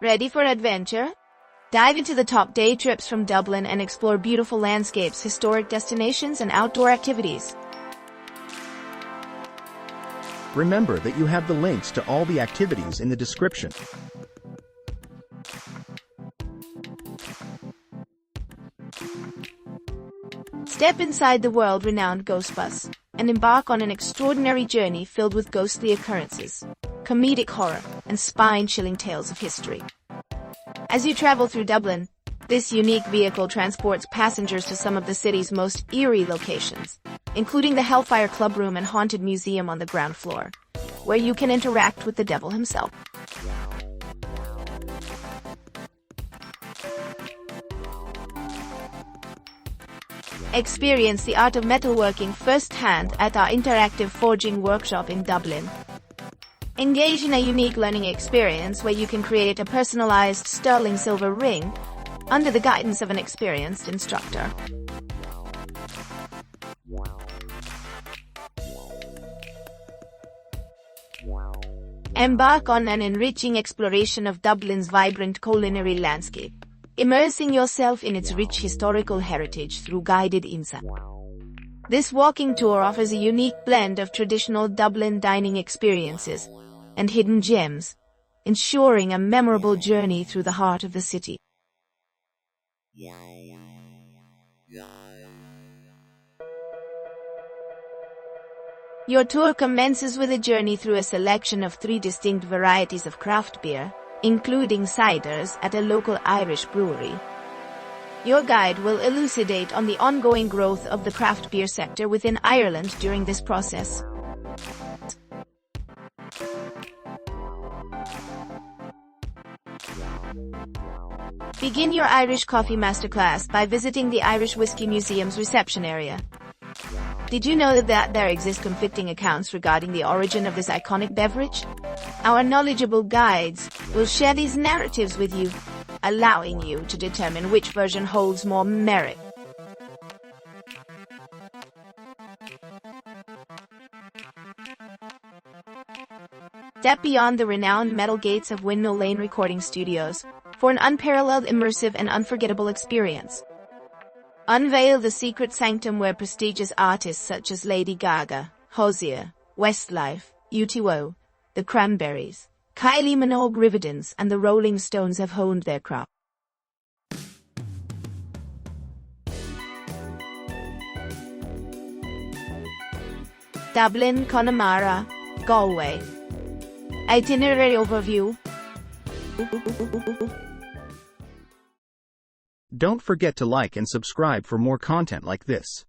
Ready for adventure? Dive into the top day trips from Dublin and explore beautiful landscapes, historic destinations, and outdoor activities. Remember that you have the links to all the activities in the description. Step inside the world-renowned Ghost Bus and embark on an extraordinary journey filled with ghostly occurrences, comedic horror, and spine-chilling tales of history. As you travel through Dublin, this unique vehicle transports passengers to some of the city's most eerie locations, including the Hellfire Club Room and Haunted Museum on the ground floor, where you can interact with the devil himself. Experience the art of metalworking firsthand at our interactive forging workshop in Dublin. Engage in a unique learning experience where you can create a personalized sterling silver ring under the guidance of an experienced instructor. Embark on an enriching exploration of Dublin's vibrant culinary landscape, immersing yourself in its rich historical heritage through guided insight. This walking tour offers a unique blend of traditional Dublin dining experiences and hidden gems, ensuring a memorable journey through the heart of the city. Your tour commences with a journey through a selection of 3 distinct varieties of craft beer, including ciders at a local Irish brewery. Your guide will elucidate on the ongoing growth of the craft beer sector within Ireland during this process. Begin your Irish coffee masterclass by visiting the Irish Whiskey Museum's reception area. Did you know that there exist conflicting accounts regarding the origin of this iconic beverage? Our knowledgeable guides will share these narratives with you, allowing you to determine which version holds more merit. Step beyond the renowned metal gates of Windmill Lane Recording Studios for an unparalleled, immersive, and unforgettable experience. Unveil the secret sanctum where prestigious artists such as Lady Gaga, Hozier, Westlife, UTO, The Cranberries, Kylie Minogue, Riverdance, and the Rolling Stones have honed their craft. Dublin, Connemara, Galway. Itinerary overview. Don't forget to like and subscribe for more content like this.